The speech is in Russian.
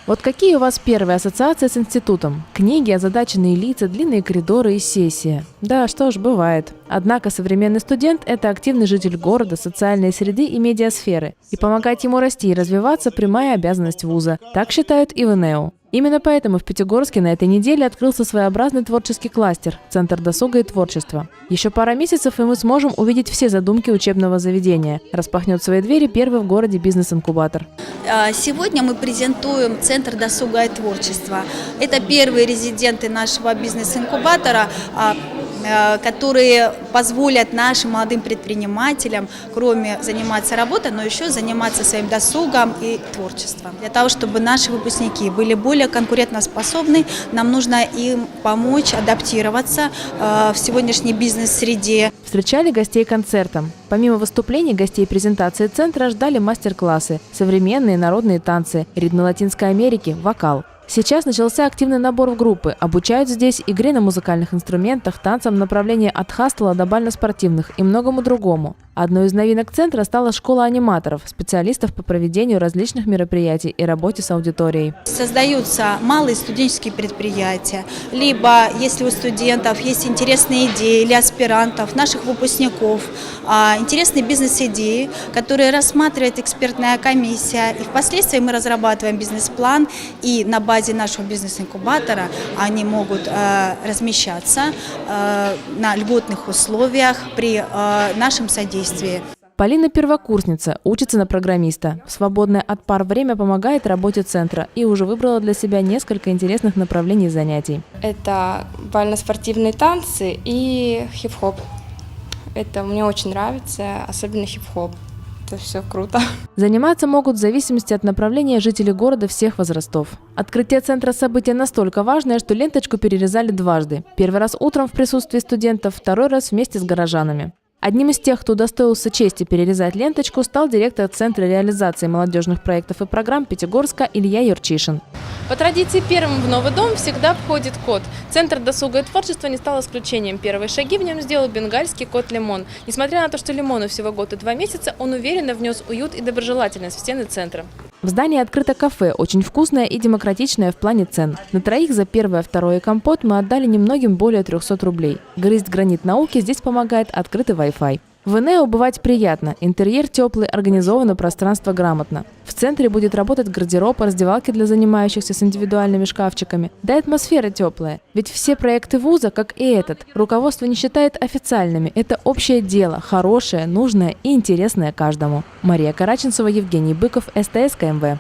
Вот какие у вас первые ассоциации с институтом? Книги, озадаченные лица, длинные коридоры и сессия. Да, что ж, бывает. Однако современный студент – это активный житель города, социальной среды и медиасферы. И помогать ему расти и развиваться – прямая обязанность вуза. Так считают и в ИНЭУ. Именно поэтому в Пятигорске на этой неделе открылся своеобразный творческий кластер – Центр досуга и творчества. Еще пара месяцев, и мы сможем увидеть все задумки учебного заведения. Распахнет свои двери первый в городе бизнес-инкубатор. Сегодня мы презентуем Центр досуга и творчества. Это первые резиденты нашего бизнес-инкубатора, которые позволят нашим молодым предпринимателям, кроме заниматься работой, но еще заниматься своим досугом и творчеством. Для того, чтобы наши выпускники были более конкурентоспособны, нам нужно им помочь адаптироваться в сегодняшней бизнес-среде. Встречали гостей концертом. Помимо выступлений, гостей презентации центра ждали мастер-классы, современные народные танцы, ритмы Латинской Америки, вокал. Сейчас начался активный набор в группы. Обучают здесь игре на музыкальных инструментах, танцам в направлении от хастела до бально-спортивных и многому другому. Одной из новинок центра стала школа аниматоров, специалистов по проведению различных мероприятий и работе с аудиторией. Создаются малые студенческие предприятия, либо если у студентов есть интересные идеи или аспирантов, наших выпускников, интересные бизнес-идеи, которые рассматривает экспертная комиссия. И впоследствии мы разрабатываем бизнес-план, и на базе нашего бизнес-инкубатора они могут размещаться на льготных условиях при нашем содействии. Полина первокурсница, учится на программиста. В свободное от пар время помогает работе центра и уже выбрала для себя несколько интересных направлений занятий. Это бально-спортивные танцы и хип-хоп. Это мне очень нравится, особенно хип-хоп. Это все круто. Заниматься могут в зависимости от направления жители города всех возрастов. Открытие центра события настолько важное, что ленточку перерезали дважды. Первый раз утром в присутствии студентов, второй раз вместе с горожанами. Одним из тех, кто удостоился чести перерезать ленточку, стал директор Центра реализации молодежных проектов и программ Пятигорска Илья Юрчишин. По традиции первым в новый дом всегда входит кот. Центр досуга и творчества не стал исключением. Первые шаги в нем сделал бенгальский кот Лимон. Несмотря на то, что Лимону всего год и 2 месяца, он уверенно внес уют и доброжелательность в стены центра. В здании открыто кафе, очень вкусное и демократичное в плане цен. На троих за первое, второе компот мы отдали немногим более 300 рублей. Грызть гранит науки здесь помогает открытый Wi-Fi. В ИНЭУ бывать приятно. Интерьер теплый, организовано пространство грамотно. В центре будет работать гардероб, раздевалки для занимающихся с индивидуальными шкафчиками. Да и атмосфера теплая. Ведь все проекты вуза, как и этот, руководство не считает официальными. Это общее дело, хорошее, нужное и интересное каждому. Мария Караченцева, Евгений Быков, СТС КМВ.